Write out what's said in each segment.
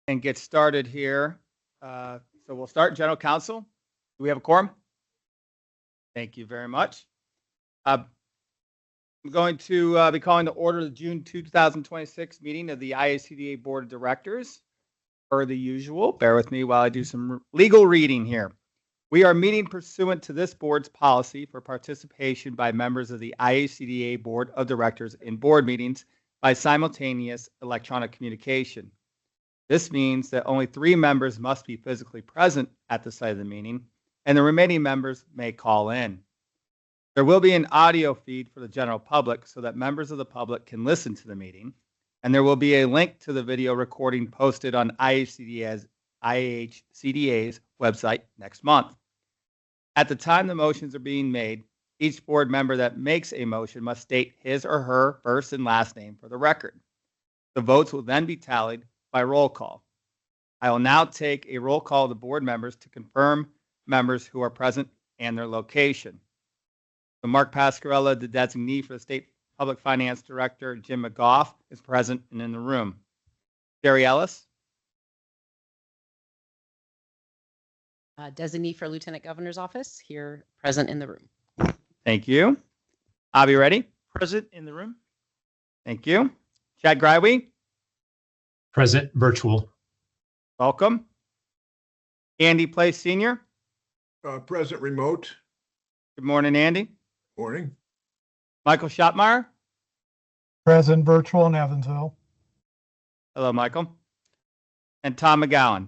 and get started here. So we'll start. General Counsel, do we have a quorum? Thank you very much. I'm going to be calling to order the June 2026 meeting of the IHCDA Board of Directors. Per the usual, bear with me while I do some legal reading here. We are meeting pursuant to this board's policy for participation by members of the IHCDA Board of Directors in board meetings by simultaneous electronic communication. This means that only 3 members must be physically present at the site of the meeting, and the remaining members may call in. There will be an audio feed for the general public so that members of the public can listen to the meeting, and there will be a link to the video recording posted on IHCDA's website next month. At the time the motions are being made, each board member that makes a motion must state his or her first and last name for the record. The votes will then be tallied by roll call. I will now take a roll call of the board members to confirm members who are present and their location. So Mark Pascarella, the designee for the State Public Finance Director, Jim McGough, is present and in the room. Sherry Ellis. Designee for Lieutenant Governor's Office, here present in the room. Thank you. Abby Reddy. Present in the room. Thank you. Chad Greiwe. Present virtual. Welcome. Andy Place Sr. Present remote. Good morning, Andy. Morning. Michael Schottmeyer. Present virtual in Evansville. Hello, Michael. And Tom McGowan.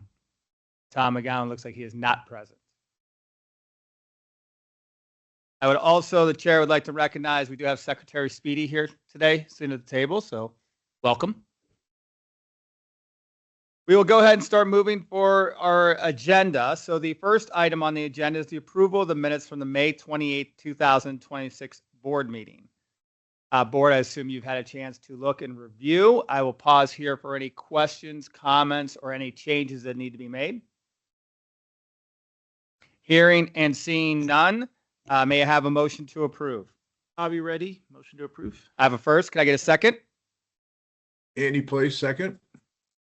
Tom McGowan looks like he is not present. I would also, the chair would like to recognize we do have Secretary Speedy here today, sitting at the table, so welcome. We will go ahead and start moving for our agenda. So the first item on the agenda is the approval of the minutes from the May 28, 2026 board meeting. Board, I assume you've had a chance to look and review. I will pause here for any questions, comments, or any changes that need to be made. Hearing and seeing none, may I have a motion to approve? I'll be ready. Motion to approve. I have a first. Can I get a second? Andy Place, second.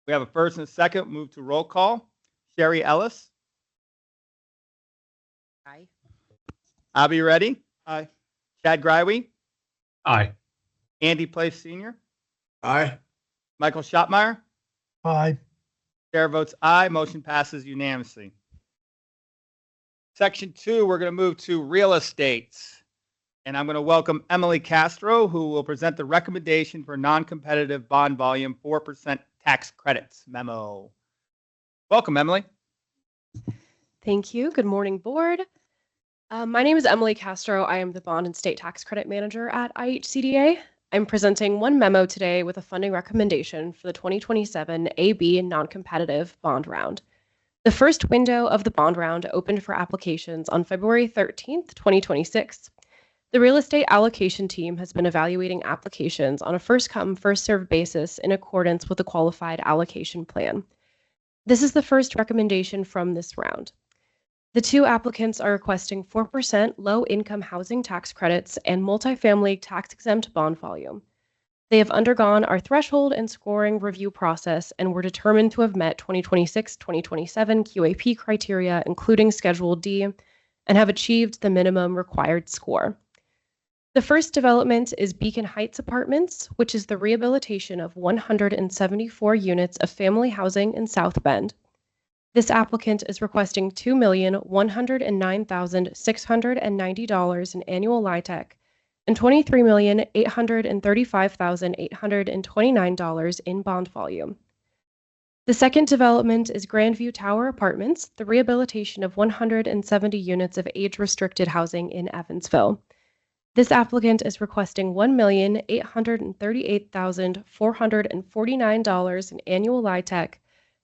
We have a first and a second. Move to roll call. Sherry Ellis. Aye. Abby Reddy. Aye. Chad Greiwe. Aye. Andy Place Sr. Aye. Michael Schottmeyer. Aye. Chair votes aye. Motion passes unanimously. Section 2, we're going to move to real estate. And I'm going to welcome Emily Castro, who will present the recommendation for non-competitive bond volume 4% tax credits memo. Welcome, Emily. Thank you. Good morning, board. My name is Emily Castro. I am the Bond and State Tax Credit Manager at IHCDA. I'm presenting one memo today with a funding recommendation for the 2027 AB non-competitive bond round. The first window of the bond round opened for applications on February 13th, 2026. The real estate allocation team has been evaluating applications on a first-come, first-served basis in accordance with the qualified allocation plan. This is the first recommendation from this round. The 2 applicants are requesting 4% low-income housing tax credits and multifamily tax-exempt bond volume. They have undergone our threshold and scoring review process and were determined to have met 2026-2027 QAP criteria, including Schedule D, and have achieved the minimum required score. The first development is Beacon Heights Apartments, which is the rehabilitation of 174 units of family housing in South Bend. This applicant is requesting $2,109,690 in annual LIHTC and $23,835,829 in bond volume. The second development is Grandview Tower Apartments, the rehabilitation of 170 units of age-restricted housing in Evansville. This applicant is requesting $1,838,449 in annual LIHTC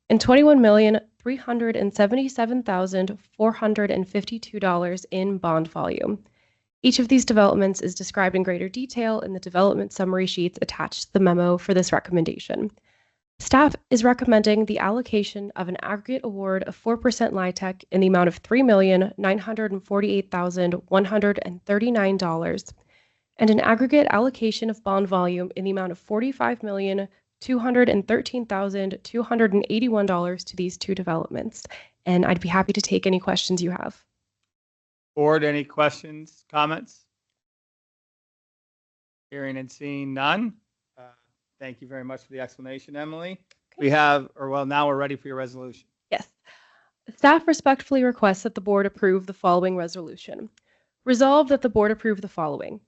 and $21,377,452 in bond volume. Each of these developments is described in greater detail in the development summary sheets attached to the memo for this recommendation. Staff is recommending the allocation of an aggregate award of 4% LIHTC in the amount of $3,948,139 and an aggregate allocation of bond volume in the amount of $45,200,000 $213,281 to these two developments. And I'd be happy to take any questions you have. Board, any questions, comments? Hearing and seeing none. Thank you very much for the explanation, Emily. We have, now we're ready for your resolution. Yes. Staff respectfully requests that the board approve the following resolution. Resolved that the board approve the following.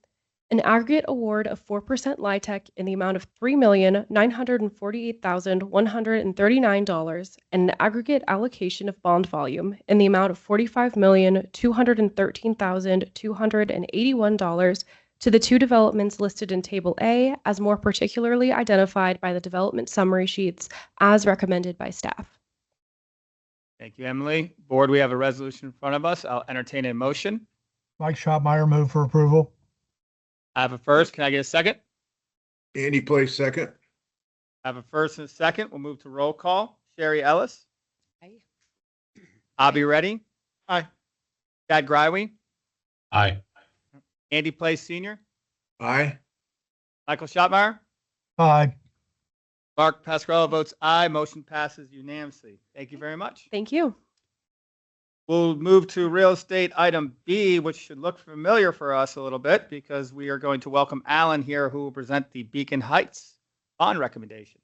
An aggregate award of 4% LIHTC in the amount of $3,948,139 and an aggregate allocation of bond volume in the amount of $45,213,281 to the two developments listed in Table A as more particularly identified by the development summary sheets as recommended by staff. Thank you, Emily. Board, we have a resolution in front of us. I'll entertain a motion. Mike Schotmeyer, move for approval. I have a first. Can I get a second? Andy Place second. I have a first and a second. We'll move to roll call. Sherry Ellis. Aye. Abby Reddy. Aye. Chad Greiwe. Aye. Andy Place Sr. Aye. Michael Schottmeyer. Aye. Mark Pasquarello votes aye. Motion passes unanimously. Thank you very much. Thank you. We'll move to real estate item B, which should look familiar for us a little bit because we are going to welcome Alan here, who will present the Beacon Heights bond recommendation.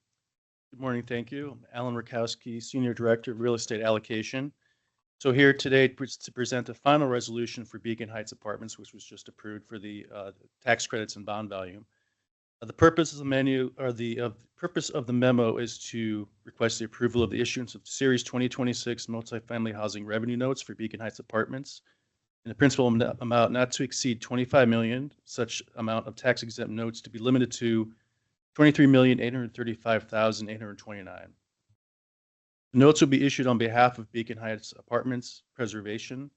Good morning, thank you. I'm Alan Rakowski, Senior Director of Real Estate Allocation. So here today to present the final resolution for Beacon Heights Apartments, which was just approved for the tax credits and bond volume. The purpose of the purpose of the memo is to request the approval of the issuance of Series 2026 multifamily housing revenue notes for Beacon Heights Apartments in a principal amount not to exceed $25 million. Such amount of tax exempt notes to be limited to $23,835,829. The notes will be issued on behalf of Beacon Heights Apartments Preservation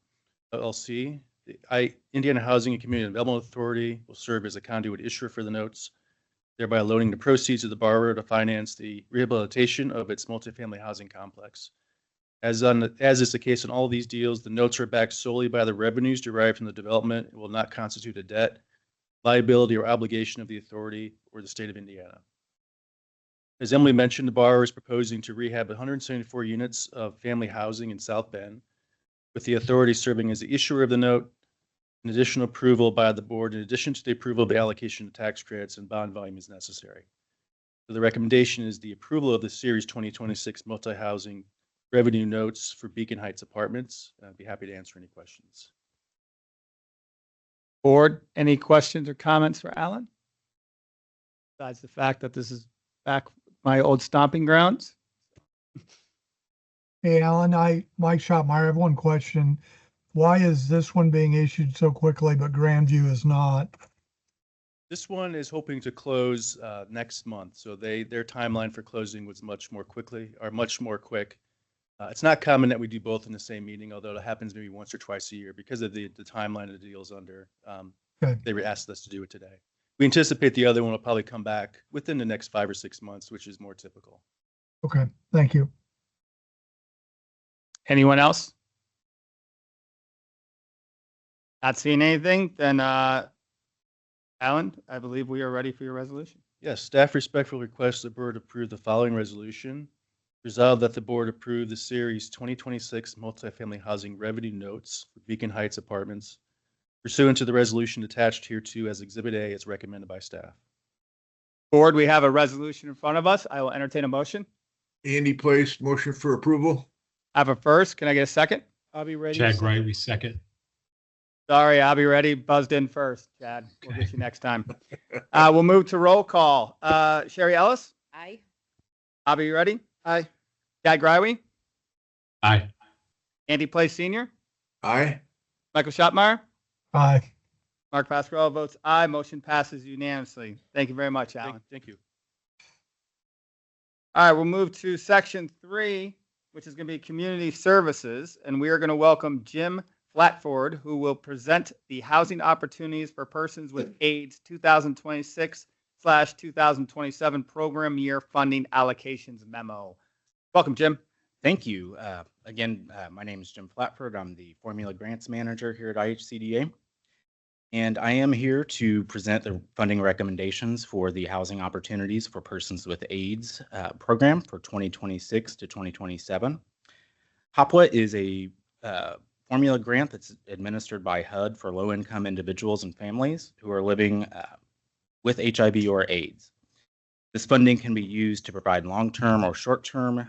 LLC. The Indiana Housing and Community Development Authority will serve as a conduit issuer for the notes, thereby loaning the proceeds of the borrower to finance the rehabilitation of its multifamily housing complex. As is the case in all of these deals, the notes are backed solely by the revenues derived from the development and will not constitute a debt, liability, or obligation of the authority or the state of Indiana. As Emily mentioned, the borrower is proposing to rehab 174 units of family housing in South Bend, with the authority serving as the issuer of the note. An additional approval by the board, in addition to the approval of the allocation of tax credits and bond volume, is necessary. So the recommendation is the approval of the Series 2026 multi-housing revenue notes for Beacon Heights Apartments. I'd be happy to answer any questions. Board, any questions or comments for Alan? Besides the fact that this is back my old stomping grounds. Hey, Alan, Mike Schotmeyer, I have one question. Why is this one being issued so quickly, but Grandview is not? This one is hoping to close next month. So their timeline for closing was much more quick. It's not common that we do both in the same meeting, although it happens maybe once or twice a year because of the timeline of the deals under. Okay. They asked us to do it today. We anticipate the other one will probably come back within the next 5 or 6 months, which is more typical. Okay, thank you. Anyone else? Not seeing anything, then Alan, I believe we are ready for your resolution. Yes, staff respectfully requests the board approve the following resolution. Resolved that the board approve the Series 2026 multifamily housing revenue notes for Beacon Heights Apartments pursuant to the resolution attached hereto as Exhibit A as recommended by staff. Board, we have a resolution in front of us. I will entertain a motion. Andy Place, motion for approval. I have a first. Can I get a second? I'll be ready. Chad Greiwe, second. Sorry, I'll be ready. Buzzed in first, Chad. We'll get you next time. We'll move to roll call. Sherry Ellis, Aye. Abby, you ready? Aye. Chad Greiwe, Aye. Andy Place Sr., Aye. Michael Schottmeyer, Aye. Mark Pasquarello votes aye. Motion passes unanimously. Thank you very much, Alan. Thank you. All right, we'll move to section 3, which is going to be community services, and we are going to welcome Jim Flatford, who will present the Housing Opportunities for Persons with AIDS 2026/2027 Program Year Funding Allocations Memo. Welcome, Jim. Thank you. Again, my name is Jim Flatford. I'm the Formula Grants Manager here at IHCDA. And I am here to present the funding recommendations for the Housing Opportunities for Persons with AIDS program for 2026 to 2027. HOPWA is a formula grant that's administered by HUD for low-income individuals and families who are living with HIV or AIDS. This funding can be used to provide long-term or short-term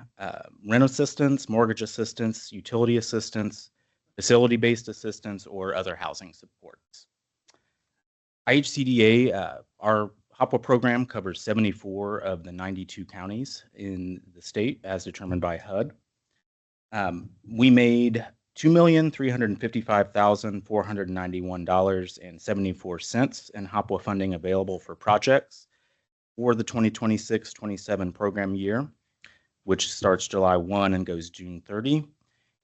rent assistance, mortgage assistance, utility assistance, facility-based assistance, or other housing supports. IHCDA, our HOPWA program covers 74 of the 92 counties in the state as determined by HUD. We made $2,355,491.74 in HOPWA funding available for projects for the 2026-27 program year, which starts July 1 and goes June 30.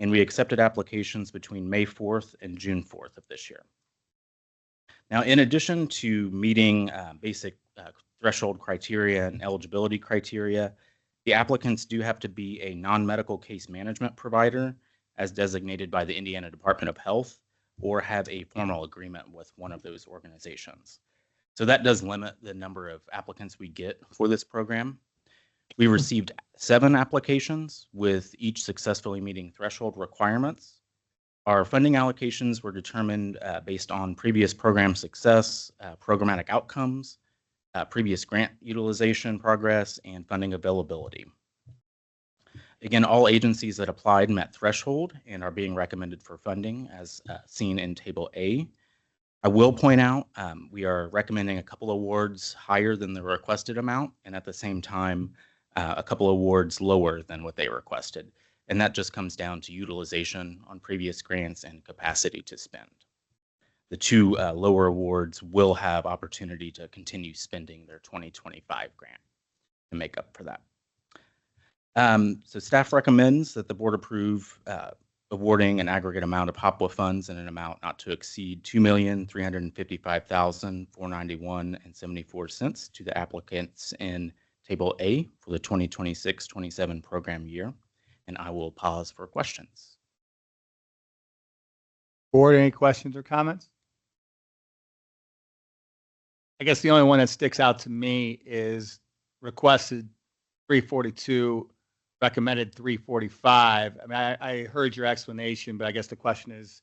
And we accepted applications between May 4th and June 4th of this year. Now, in addition to meeting basic threshold criteria and eligibility criteria, the applicants do have to be a non-medical case management provider as designated by the Indiana Department of Health or have a formal agreement with one of those organizations. So that does limit the number of applicants we get for this program. We received 7 applications with each successfully meeting threshold requirements. Our funding allocations were determined based on previous program success, programmatic outcomes, previous grant utilization progress, and funding availability. Again, all agencies that applied met threshold and are being recommended for funding as seen in Table A. I will point out we are recommending a couple awards higher than the requested amount, and at the same time, a couple awards lower than what they requested. And that just comes down to utilization on previous grants and capacity to spend. The 2 lower awards will have opportunity to continue spending their 2025 grant to make up for that. So staff recommends that the board approve awarding an aggregate amount of HOPWA funds in an amount not to exceed $2,355,491.74 to the applicants in Table A for the 2026-27 program year. And I will pause for questions. Board, any questions or comments? I guess the only one that sticks out to me is requested 342, recommended 345. I mean, I heard your explanation, but I guess the question is,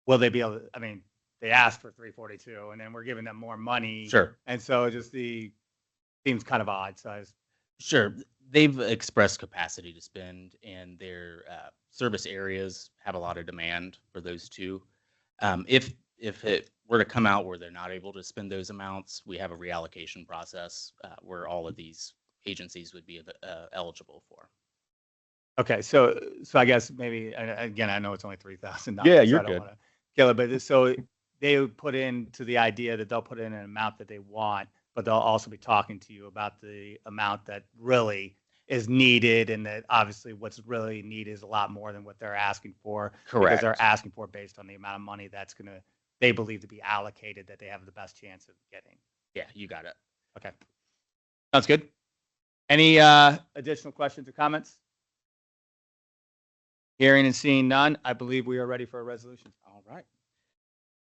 will they be able to, I mean, they asked for 342 and then we're giving them more money. Sure. And so just seems kind of odd. So Sure. They've expressed capacity to spend, and their service areas have a lot of demand for those 2. If it were to come out where they're not able to spend those amounts, we have a reallocation process where all of these agencies would be eligible for. okay, so I guess maybe, and again, I know it's only $3,000. Yeah, so you're I don't good. want to kill it, but so they would put into the idea that they'll put in an amount that they want, but they'll also be talking to you about the amount that really is needed, and that obviously what's really needed is a lot more than what they're asking for. Because Correct. they're asking for based on the amount of money that's they believe to be allocated, that they have the best chance of getting. Yeah, you got it. Okay. Sounds good. Any additional questions or comments? Hearing and seeing none, I believe we are ready for a resolution. All right.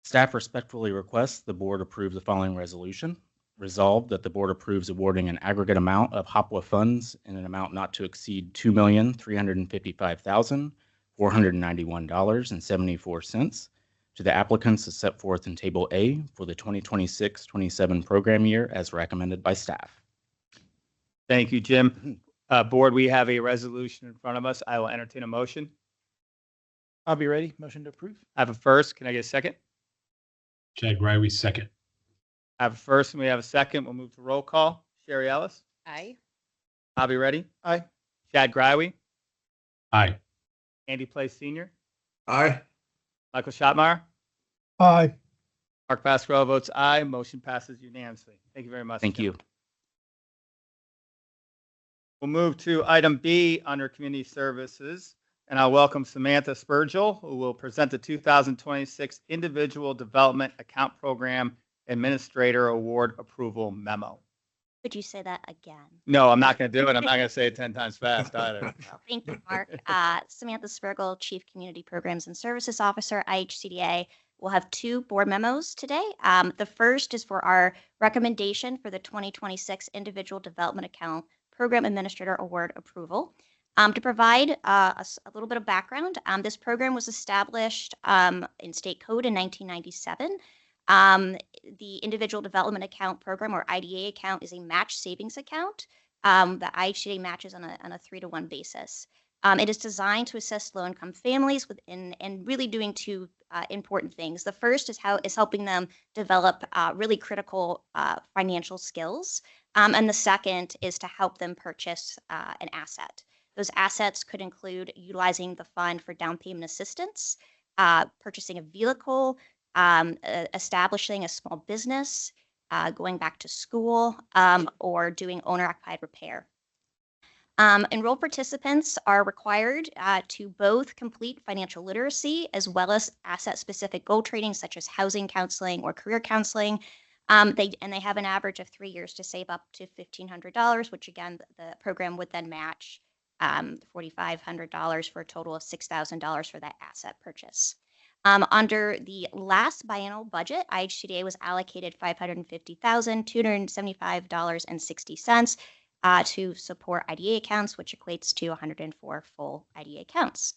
Staff respectfully requests the board approve the following resolution. Resolved that the board approves awarding an aggregate amount of HOPWA funds in an amount not to exceed $2,355,491.74 to the applicants as set forth in Table A for the 2026-27 program year as recommended by staff. Thank you, Jim. Board, we have a resolution in front of us. I will entertain a motion. I'll be ready. Motion to approve. I have a first. Can I get a second? Chad Greiwe, second. I have a first and we have a second. We'll move to roll call. Sherry Ellis. Aye. Bobby Reddy. Aye. Chad Greiwe. Aye. Andy Place Sr. Aye. Michael Schottmeyer. Aye. Mark Pasquarello votes aye. Motion passes unanimously. Thank you very much. Thank Jim. you. We'll move to item B under community services, and I'll welcome Samantha Spurgill, who will present the 2026 Individual Development Account Program Administrator Award Approval Memo. Could you say that again? No, I'm not going to do it. I'm not going to say it 10 times fast either. Well, thank you, Mark. Samantha Spurgill, Chief Community Programs and Services Officer, IHCDA. We'll have two board memos today. The first is for our recommendation for the 2026 Individual Development Account Program Administrator Award approval. To provide a little bit of background, this program was established in state code in 1997. The Individual Development Account Program, or IDA account, is a match savings account that IHCDA matches on a 3-to-1 basis. It is designed to assist low-income families and really doing two important things. The first is helping them develop really critical financial skills, and the second is to help them purchase an asset. Those assets could include utilizing the fund for down payment assistance, purchasing a vehicle, establishing a small business, going back to school, or doing owner-occupied repair. Enrolled participants are required to both complete financial literacy as well as asset-specific goal training, such as housing counseling or career counseling. They have an average of 3 years to save up to $1,500, which again, the program would then match $4,500 for a total of $6,000 for that asset purchase. Under the last biennial budget, IHCDA was allocated $550,275.60 to support IDA accounts, which equates to 104 full IDA accounts.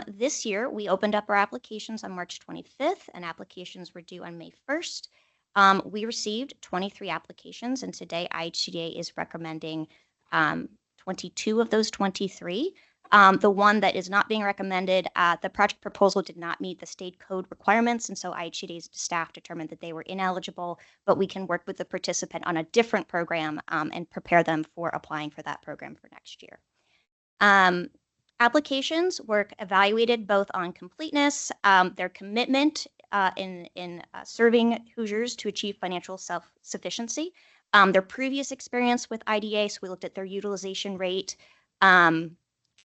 This year, we opened up our applications on March 25th, and applications were due on May 1st. We received 23 applications, and today IHCDA is recommending 22 of those 23. The one that is not being recommended, the project proposal did not meet the state code requirements, and so IHCDA's staff determined that they were ineligible, but we can work with the participant on a different program and prepare them for applying for that program for next year. Applications were evaluated both on completeness, their commitment in serving Hoosiers to achieve financial self-sufficiency, their previous experience with IDA, so we looked at their utilization rate,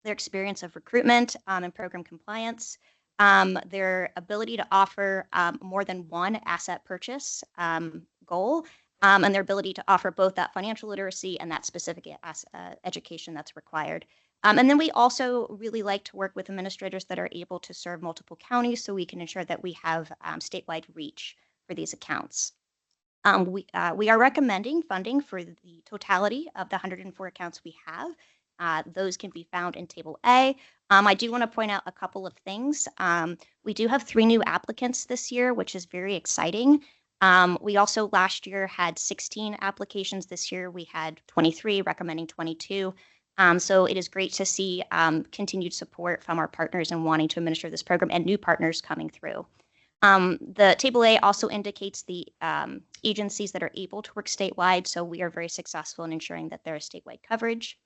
their experience of recruitment and program compliance, their ability to offer more than one asset purchase goal, and their ability to offer both that financial literacy and that specific education that's required. And then we also really like to work with administrators that are able to serve multiple counties so we can ensure that we have statewide reach for these accounts. We are recommending funding for the totality of the 104 accounts we have. Those can be found in Table A. I do want to point out a couple of things. We do have 3 new applicants this year, which is very exciting. We also last year had 16 applications. This year we had 23, recommending 22. So it is great to see continued support from our partners in wanting to administer this program and new partners coming through. The Table A also indicates the agencies that are able to work statewide, so we are very successful in ensuring that there is statewide coverage.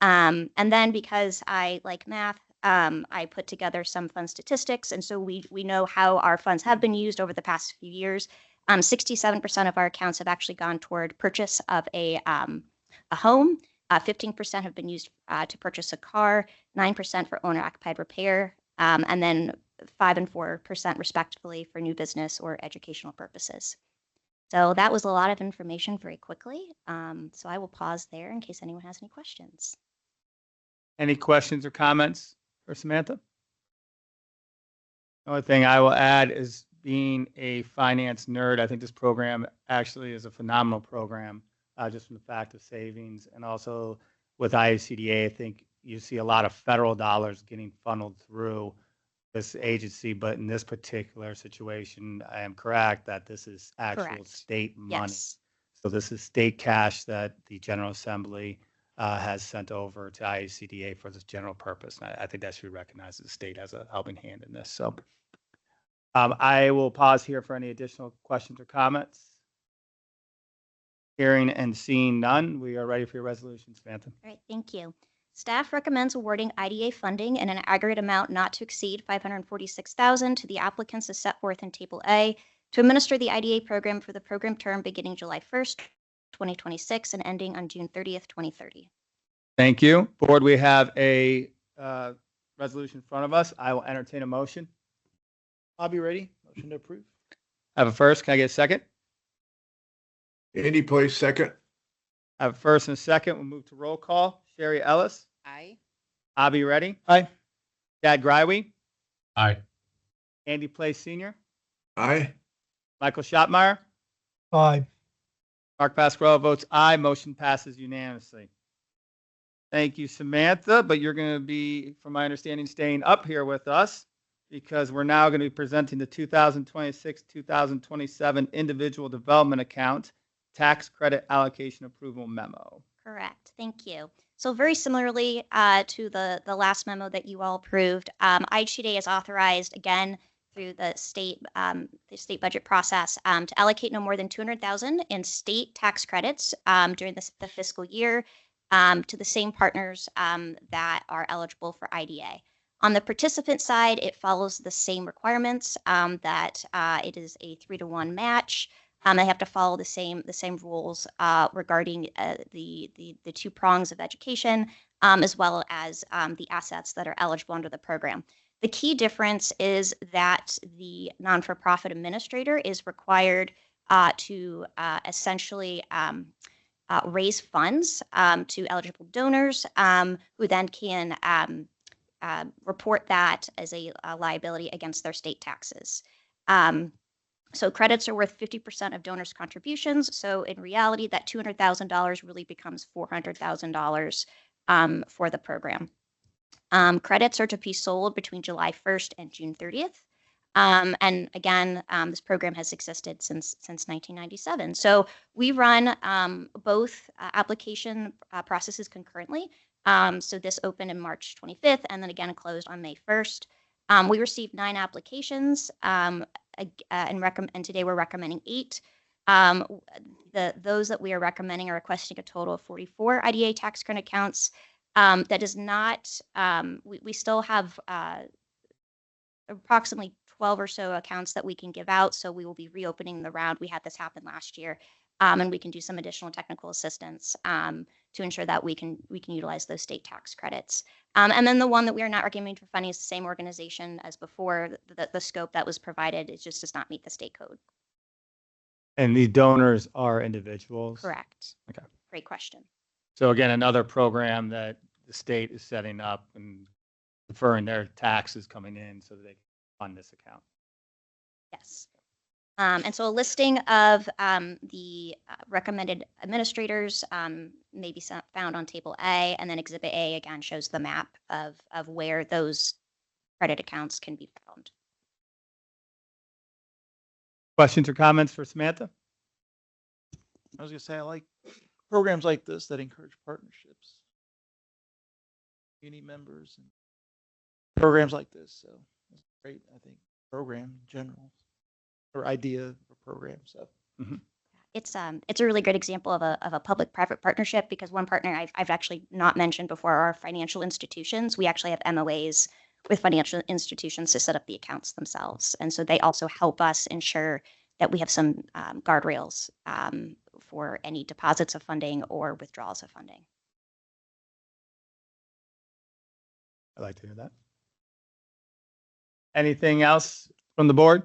And then because I like math, I put together some fund statistics, and so we know how our funds have been used over the past few years. 67% of our accounts have actually gone toward purchase of a home. 15% have been used to purchase a car, 9% for owner-occupied repair, and then 5% and 4% respectively for new business or educational purposes. So that was a lot of information very quickly. So I will pause there in case anyone has any questions. Any questions or comments for Samantha? The only thing I will add is, being a finance nerd, I think this program actually is a phenomenal program, just from the fact of savings. And also with IHCDA, I think you see a lot of federal dollars getting funneled through this agency. But in this particular situation, I am correct that this is actual state money. Yes. So this is state cash that the General Assembly has sent over to IHCDA for this general purpose. And I think that should be recognized as the state as a helping hand in this. So I will pause here for any additional questions or comments. Hearing and seeing none, we are ready for your resolution, Samantha. All right, thank you. Staff recommends awarding IDA funding in an aggregate amount not to exceed $546,000 to the applicants as set forth in Table A to administer the IDA program for the program term beginning July 1st, 2026 and ending on June 30th, 2030. Thank you. Board, we have a resolution in front of us. I will entertain a motion. I'll be ready. Motion to approve. I have a first. Can I get a second? Andy Place, second. I have a first and a second. We'll move to roll call. Sherry Ellis. Aye. Abby Reddy. Aye. Chad Greiwe. Aye. Andy Place Sr. Aye. Michael Schottmeyer, Aye. Mark Pasquarello votes aye. Motion passes unanimously. Thank you, Samantha, but you're going to be, from my understanding, staying up here with us because we're now going to be presenting the 2026-2027 Individual Development Account Tax Credit Allocation Approval Memo. Correct. Thank you. So very similarly to the last memo that you all approved, IHCDA is authorized again through the state budget process to allocate no more than $200,000 in state tax credits during the fiscal year to the same partners that are eligible for IDA. On the participant side, it follows the same requirements that it is a 3-to-1 match. They have to follow the same rules regarding the two prongs of education, as well as the assets that are eligible under the program. The key difference is that the non-for-profit administrator is required to essentially raise funds to eligible donors, who then can report that as a liability against their state taxes. So credits are worth 50% of donors' contributions. So in reality, that $200,000 really becomes $400,000 for the program. Credits are to be sold between July 1st and June 30th. And again, this program has existed since 1997. So we run both application processes concurrently. So this opened in March 25th and then again closed on May 1st. We received 9 applications and today we're recommending 8. Those that we are recommending are requesting a total of 44 IDA tax credit accounts. That is not, we still have approximately 12 or so accounts that we can give out. So we will be reopening the round. We had this happen last year, and we can do some additional technical assistance to ensure that we can utilize those state tax credits. And then the one that we are not recommending for funding is the same organization as before. The scope that was provided, it just does not meet the state code. And these donors are individuals? Correct. Okay. Great question. So again, another program that the state is setting up and deferring their taxes coming in so that they can fund this account. Yes. And so a listing of the recommended administrators may be found on Table A, and then Exhibit A again shows the map of where those credit accounts can be found. Questions or comments for Samantha? I was gonna say, I like programs like this that encourage partnerships, community members, and programs like this. So it's great, I think, program in general, or idea or program. So It's a really great example of a public-private partnership because one partner I've actually not mentioned before are financial institutions. We actually have MOAs with financial institutions to set up the accounts themselves, and so they also help us ensure that we have some guardrails for any deposits of funding or withdrawals of funding. I'd like to hear that. Anything else from the board?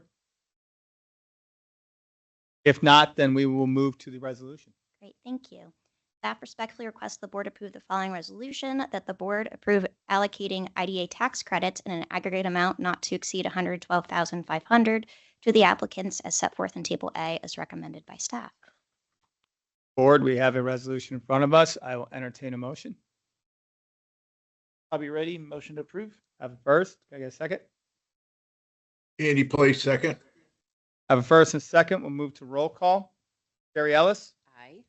If not, then we will move to the resolution. Great, thank you. Staff respectfully requests the board approve the following resolution, that the board approve allocating IDA tax credits in an aggregate amount not to exceed $112,500 to the applicants as set forth in Table A as recommended by staff. Board, we have a resolution in front of us. I will entertain a motion. I'll be ready. Motion to approve. Have a first. Can I get a second? Andy Place second. Have a first and second. We'll move to roll call. Jerry Ellis, Aye.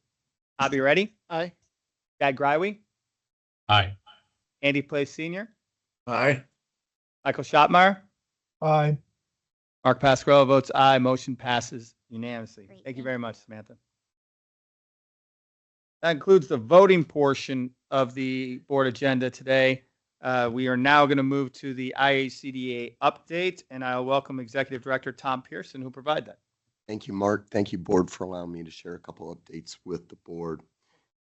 Bobby Reddy, Aye. Chad Greiwe, Aye. Andy Place Senior, Aye. Michael Schottmeyer, Aye. Mark Pasquarello votes aye. Motion passes unanimously. Great, Thank you thank very much, Samantha. That includes the voting portion of the board agenda today. We are now going to move to the IHCDA update, and I'll welcome Executive Director Tom Pearson, who will provide that. Thank you, Mark. Thank you, board, for allowing me to share a couple updates with the board.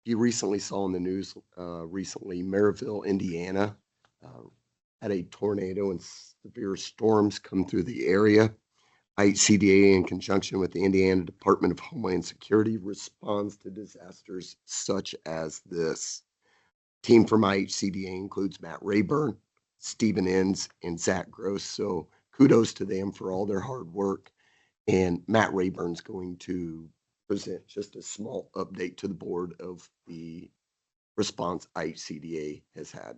You recently saw in the news recently, Maryville, Indiana, had a tornado and severe storms come through the area. IHCDA, in conjunction with the Indiana Department of Homeland Security, responds to disasters such as this. Team from IHCDA includes Matt Rayburn, Stephen Enns, and Zach Gross. So kudos to them for all their hard work. And Matt Rayburn's going to present just a small update to the board of the response IHCDA has had.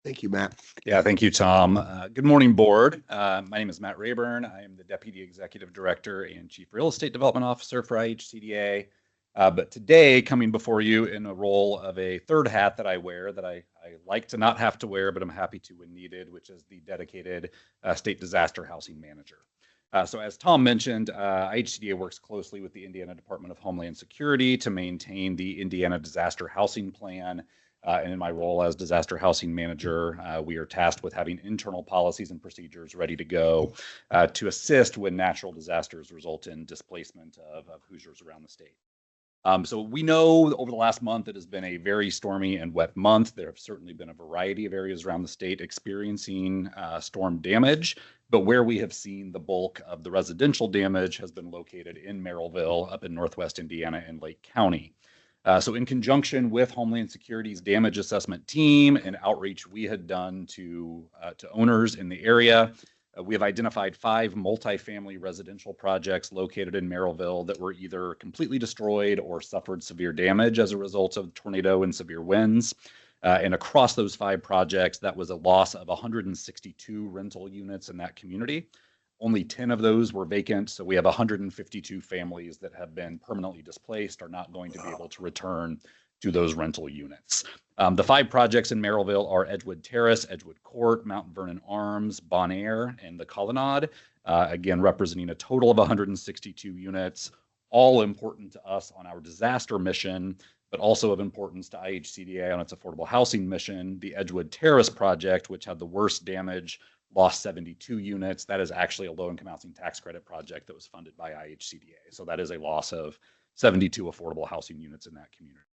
Thank you, Matt. Yeah, thank you, Tom. Good morning, board. My name is Matt Rayburn. I am the Deputy Executive Director and Chief Real Estate Development Officer for IHCDA. But today, coming before you in a role of a third hat that I wear that I like to not have to wear, but I'm happy to when needed, which is the dedicated State Disaster Housing Manager. So as Tom mentioned, IHCDA works closely with the Indiana Department of Homeland Security to maintain the Indiana Disaster Housing Plan. And in my role as disaster housing manager, we are tasked with having internal policies and procedures ready to go to assist when natural disasters result in displacement of Hoosiers around the state. So we know over the last month it has been a very stormy and wet month. There have certainly been a variety of areas around the state experiencing storm damage, but where we have seen the bulk of the residential damage has been located in Merrillville, up in Northwest Indiana and Lake County. So in conjunction with Homeland Security's damage assessment team and outreach we had done to owners in the area, we have identified 5 multifamily residential projects located in Merrillville that were either completely destroyed or suffered severe damage as a result of tornado and severe winds. And across those 5 projects, that was a loss of 162 rental units in that community. Only 10 of those were vacant, so we have 152 families that have been permanently displaced, are not going to be able to return to those rental units. The 5 projects in Merrillville are Edgewood Terrace, Edgewood Court, Mount Vernon Arms, Bon Air, and the Colonnade, again representing a total of 162 units, all important to us on our disaster mission, but also of importance to IHCDA on its affordable housing mission. The Edgewood Terrace project, which had the worst damage, lost 72 units. That is actually a low-income housing tax credit project that was funded by IHCDA. So that is a loss of 72 affordable housing units in that community.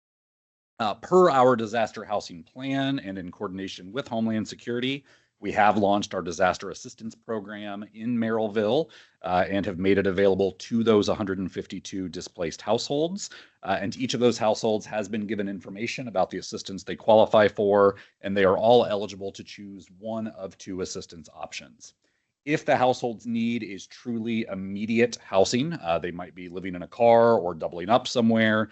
Per our disaster housing plan and in coordination with Homeland Security, we have launched our disaster assistance program in Merrillville and have made it available to those 152 displaced households. And each of those households has been given information about the assistance they qualify for, and they are all eligible to choose one of 2 assistance options. If the household's need is truly immediate housing, they might be living in a car or doubling up somewhere,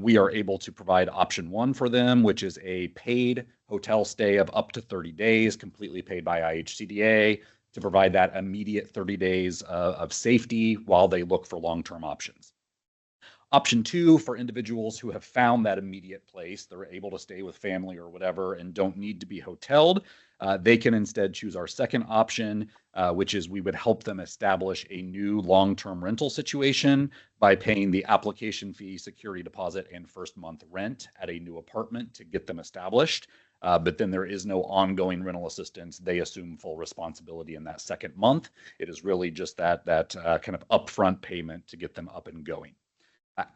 we are able to provide option 1 for them, which is a paid hotel stay of up to 30 days, completely paid by IHCDA, to provide that immediate 30 days of safety while they look for long-term options. Option 2, for individuals who have found that immediate place, they're able to stay with family or whatever and don't need to be hoteled, they can instead choose our second option, which is we would help them establish a new long-term rental situation by paying the application fee, security deposit, and first month rent at a new apartment to get them established. But then there is no ongoing rental assistance. They assume full responsibility in that second month. It is really just that kind of upfront payment to get them up and going.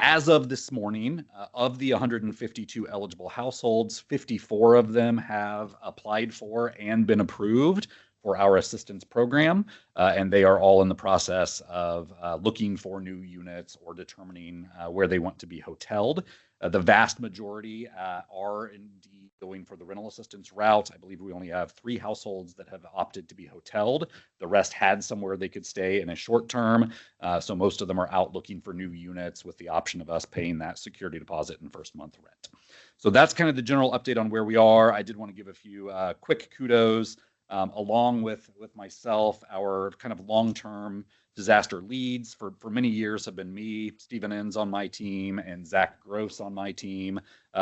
As of this morning, of the 152 eligible households, 54 of them have applied for and been approved for our assistance program, and they are all in the process of looking for new units or determining where they want to be hoteled. The vast majority are indeed going for the rental assistance route. I believe we only have 3 households that have opted to be hoteled. The rest had somewhere they could stay in a short term. So most of them are out looking for new units with the option of us paying that security deposit and first month rent. So that's kind of the general update on where we are. I did want to give a few quick kudos along with myself. Our kind of long-term disaster leads for many years have been me, Stephen Enns on my team, and Zach Gross on my team.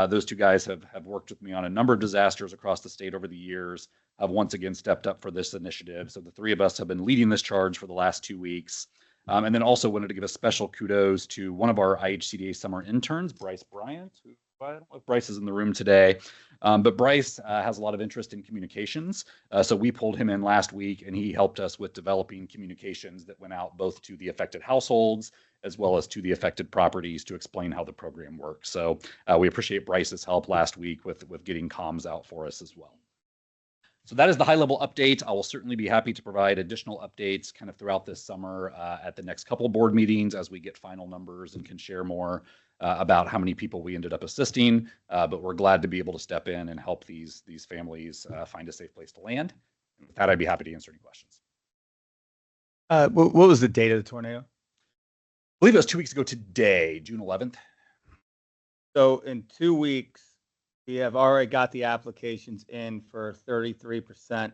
Those 2 guys have worked with me on a number of disasters across the state over the years, have once again stepped up for this initiative. So the 3 of us have been leading this charge for the last 2 weeks. And then also wanted to give a special kudos to one of our IHCDA summer interns, Bryce Bryant, who I don't know if Bryce is in the room today, but Bryce has a lot of interest in communications. So we pulled him in last week and he helped us with developing communications that went out both to the affected households as well as to the affected properties to explain how the program works. So we appreciate Bryce's help last week with getting comms out for us as well. So that is the high level update. I will certainly be happy to provide additional updates kind of throughout this summer at the next couple board meetings as we get final numbers and can share more about how many people we ended up assisting. But we're glad to be able to step in and help these families find a safe place to land. And with that, I'd be happy to answer any questions. What was the date of the tornado? I believe it was 2 weeks ago today, June 11th. So in 2 weeks, we have already got the applications in for 33%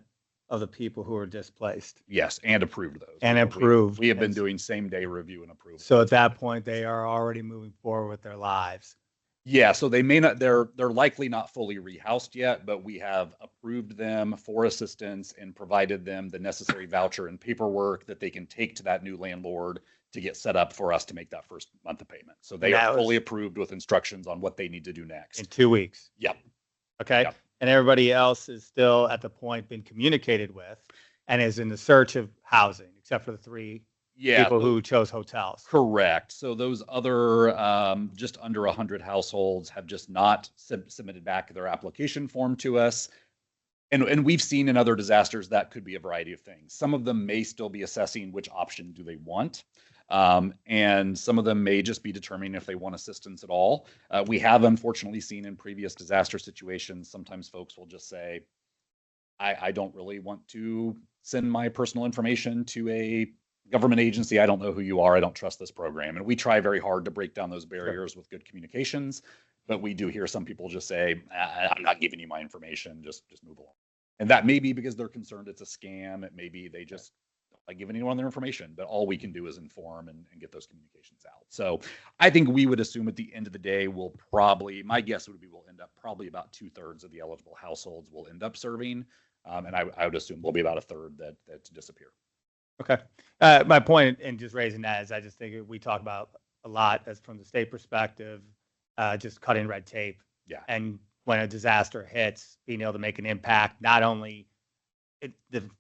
of the people who are displaced. Yes, and approved those. And approved. We have been And doing same day review and approval. So at that point, they are already moving forward with their lives. Yeah, so they may not, they're likely not fully rehoused yet, but we have approved them for assistance and provided them the necessary voucher and paperwork that they can take to that new landlord to get set up for us to make that first month of payment. So they are fully approved with instructions on what they need to do next. In 2 weeks. Yep. Okay. Yep. And everybody else is still at the point being communicated with and is in the search of housing, except for the 3 people who chose hotels. Correct. So those other just under 100 households have just not submitted back their application form to us. And we've seen in other disasters that could be a variety of things. Some of them may still be assessing which option do they want. And some of them may just be determining if they want assistance at all. We have unfortunately seen in previous disaster situations, sometimes folks will just say, I don't really want to send my personal information to a government agency. I don't know who you are. I don't trust this program. And we try very hard to break down those barriers with good communications. But we do hear some people just say, I'm not giving you my information. Just move along. And that may be because they're concerned it's a scam. It may be they just don't like giving anyone their information. But all we can do is inform and get those communications out. So I think we would assume at the end of the day, we'll probably, my guess would be we'll end up probably about 2/3 of the eligible households will end up serving. And I would assume there'll be about 1/3 that disappear. Okay. My point in just raising that is I just think we talk about a lot as from the state perspective, just cutting red tape. Yeah. And when a disaster hits, being able to make an impact, not only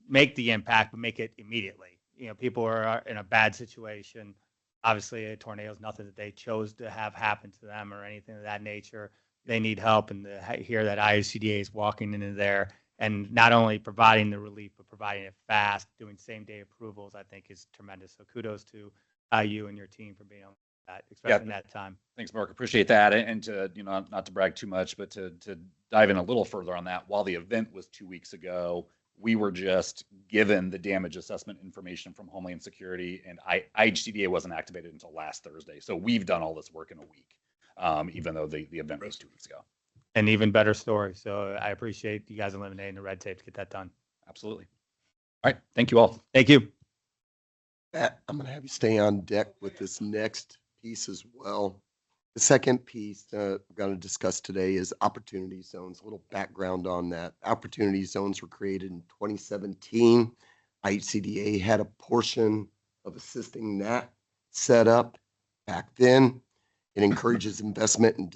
make the impact, but make it immediately. You know, people are in a bad situation. Obviously, a tornado is nothing that they chose to have happen to them or anything of that nature. They need help, and to hear that IHCDA is walking into there and not only providing the relief, but providing it fast, doing same-day approvals, I think is tremendous. So kudos to you and your team for being on that, especially in that time. Thanks, Mark. Appreciate that. And to, not to brag too much, but to dive in a little further on that, while the event was 2 weeks ago, we were just given the damage assessment information from Homeland Security, and IHCDA wasn't activated until last Thursday. So we've done all this work in a week, even though the event was 2 weeks ago. An even better story. So I appreciate you guys eliminating the red tape to get that done. Absolutely. All right. Thank you all. Thank you. Matt, I'm going to have you stay on deck with this next piece as well. The second piece we're going to discuss today is opportunity zones. A little background on that. Opportunity zones were created in 2017. IHCDA had a portion of assisting that set up back then. It encourages investment in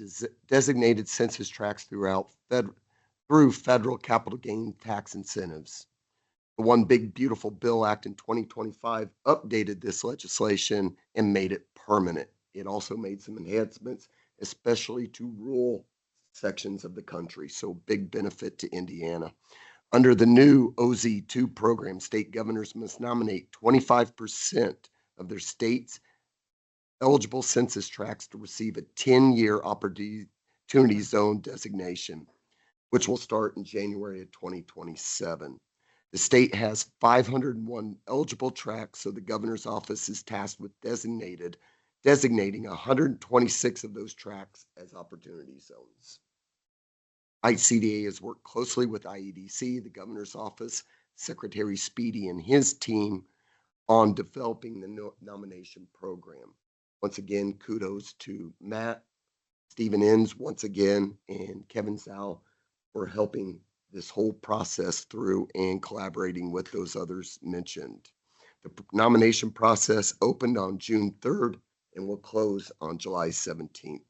designated census tracts through federal capital gain tax incentives. The One Big Beautiful Bill Act in 2025 updated this legislation and made it permanent. It also made some enhancements, especially to rural sections of the country. So big benefit to Indiana. Under the new OZ2 program, state governors must nominate 25% of their state's eligible census tracts to receive a 10-year opportunity zone designation, which will start in January of 2027. The state has 501 eligible tracts, so the governor's office is tasked with designating 126 of those tracts as opportunity zones. IHCDA has worked closely with IEDC, the governor's office, Secretary Speedy and his team on developing the nomination program. Once again, kudos to Matt, Stephen Enns once again, and Kevin Zhao for helping this whole process through and collaborating with those others mentioned. The nomination process opened on June 3rd and will close on July 17th.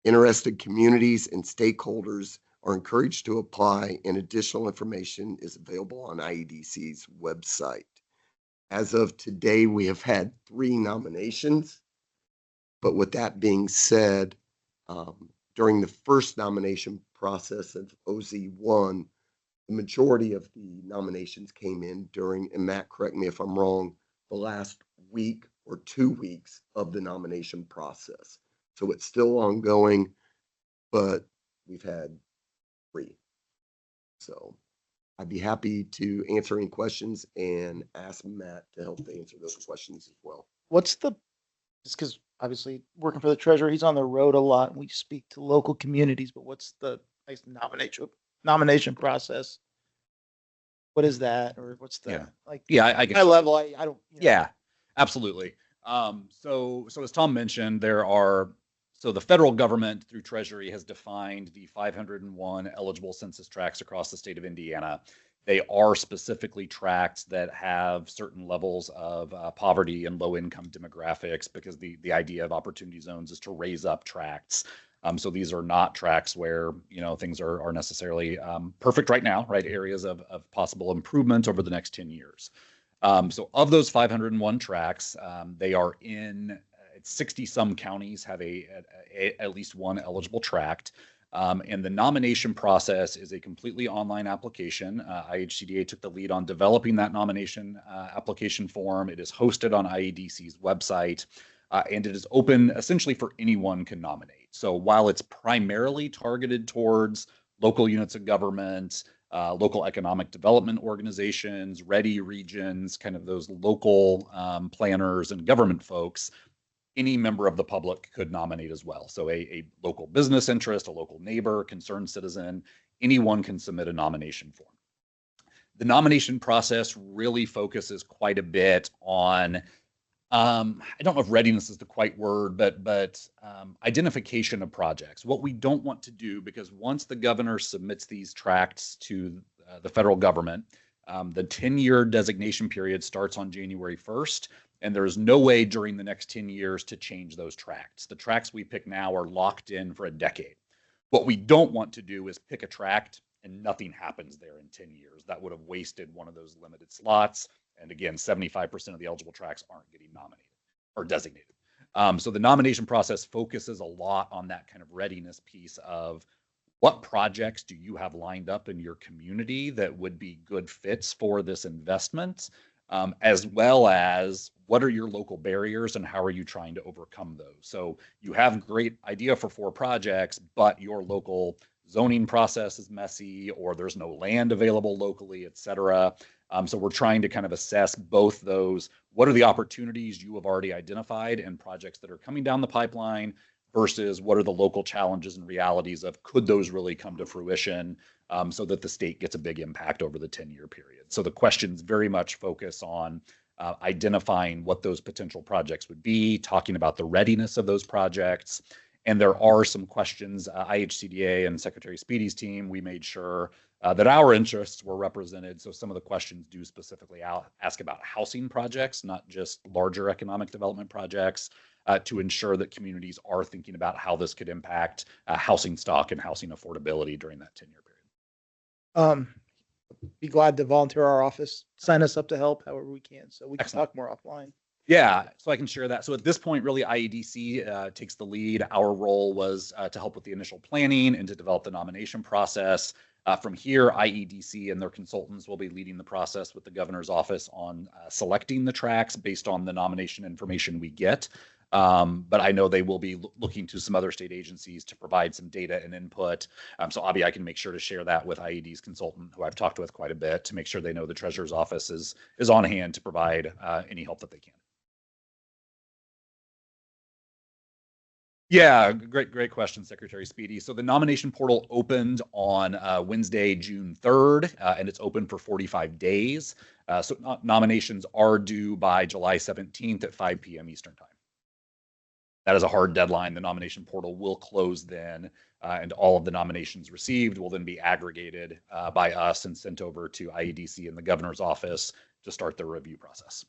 Interested communities and stakeholders are encouraged to apply, and additional information is available on IEDC's website. As of today, we have had 3 nominations. But with that being said, during the first nomination process of OZ1, the majority of the nominations came in during, and Matt, correct me if I'm wrong, the last week or 2 weeks of the nomination process. So it's still ongoing, but we've had 3. So I'd be happy to answer any questions and ask Matt to help to answer those questions as well. What's the, just because obviously working for the treasurer, he's on the road a lot and we speak to local communities, but what's the like, nomination process? What is that? Or what's the, Yeah. like, Yeah, I guess. high level, I don't. You know. Yeah, absolutely. So as Tom mentioned, so the federal government through Treasury has defined the 501 eligible census tracts across the state of Indiana. They are specifically tracts that have certain levels of poverty and low income demographics, because the idea of opportunity zones is to raise up tracts. So these are not tracts where, things are necessarily perfect right now, right? Areas of possible improvement over the next 10 years. So of those 501 tracts, they are in 60 some counties have at least one eligible tract. And the nomination process is a completely online application. IHCDA took the lead on developing that nomination application form. It is hosted on IEDC's website, and it is open essentially for anyone can nominate. So while it's primarily targeted towards local units of government, local economic development organizations, ready regions, kind of those local planners and government folks, any member of the public could nominate as well. So a local business interest, a local neighbor, concerned citizen, anyone can submit a nomination form. The nomination process really focuses quite a bit on, I don't know if readiness is the quite word, but identification of projects. What we don't want to do, because once the governor submits these tracts to the federal government, the 10-year designation period starts on January 1st. And there is no way during the next 10 years to change those tracts. The tracts we pick now are locked in for a decade. What we don't want to do is pick a tract and nothing happens there in 10 years. That would have wasted one of those limited slots. And again, 75% of the eligible tracts aren't getting nominated or designated. So the nomination process focuses a lot on that kind of readiness piece of what projects do you have lined up in your community that would be good fits for this investment? As well as what are your local barriers and how are you trying to overcome those? So you have great idea for 4 projects, but your local zoning process is messy, or there's no land available locally, et cetera. So we're trying to kind of assess both those. What are the opportunities you have already identified and projects that are coming down the pipeline versus what are the local challenges and realities of could those really come to fruition, so that the state gets a big impact over the 10-year period. So the questions very much focus on identifying what those potential projects would be, talking about the readiness of those projects. And there are some questions, IHCDA and Secretary Speedy's team, we made sure that our interests were represented. So some of the questions do specifically ask about housing projects, not just larger economic development projects, to ensure that communities are thinking about how this could impact housing stock and housing affordability during that 10-year period. Be glad to volunteer our office, sign us up to help however we can. So we can Excellent. talk more offline. Yeah, so I can share that. So at this point, really, IEDC takes the lead. Our role was to help with the initial planning and to develop the nomination process. From here, IEDC and their consultants will be leading the process with the governor's office on selecting the tracks based on the nomination information we get. But I know they will be looking to some other state agencies to provide some data and input. So Abby, I can make sure to share that with IED's consultant, who I've talked with quite a bit, to make sure they know the treasurer's office is on hand to provide any help that they can. Yeah, great question, Secretary Speedy. So the nomination portal opened on Wednesday, June 3rd, and it's open for 45 days. So nominations are due by July 17th at 5 p.m. Eastern Time. That is a hard deadline. The nomination portal will close then, and all of the nominations received will then be aggregated by us and sent over to IEDC and the governor's office to start the review process.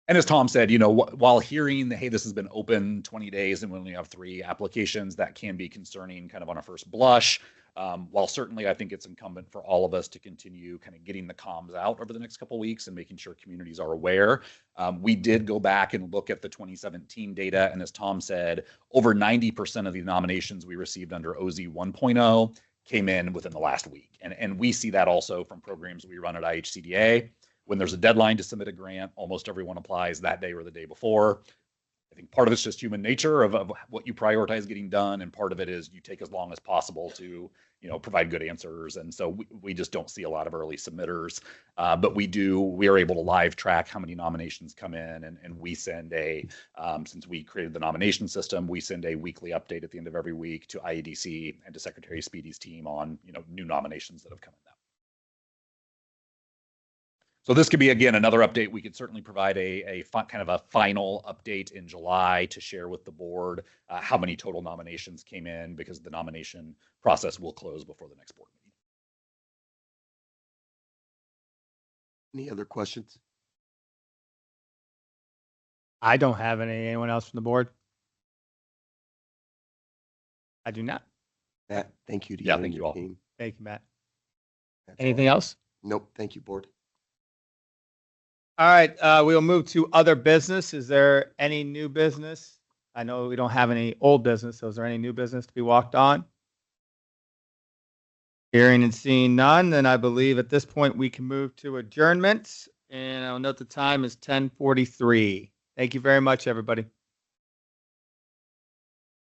And as Tom said, while hearing that, hey, this has been open 20 days and we only have 3 applications, that can be concerning kind of on a first blush. While certainly I think it's incumbent for all of us to continue kind of getting the comms out over the next couple of weeks and making sure communities are aware. We did go back and look at the 2017 data. And as Tom said, over 90% of the nominations we received under OZ 1.0 came in within the last week. And we see that also from programs we run at IHCDA. When there's a deadline to submit a grant, almost everyone applies that day or the day before. I think part of it's just human nature of what you prioritize getting done, and part of it is you take as long as possible to provide good answers. And so we just don't see a lot of early submitters. But we are able to live track how many nominations come in, and we send since we created the nomination system, we send a weekly update at the end of every week to IEDC and to Secretary Speedy's team on, new nominations that have come in. So this could be, again, another update. We could certainly provide kind of a final update in July to share with the board how many total nominations came in, because the nomination process will close before the next board meeting. Any other questions? I don't have any. Anyone else from the board? I do not. Matt, thank you to Yeah, you and thank you your all. team. Thank you, Matt. That's all. Anything else? Nope, thank you, board. All right, we'll move to other business. Is there any new business? I know we don't have any old business, so is there any new business to be walked on? Hearing and seeing none, then I believe at this point we can move to adjournment. And I'll note the time is 10:43. Thank you very much, everybody.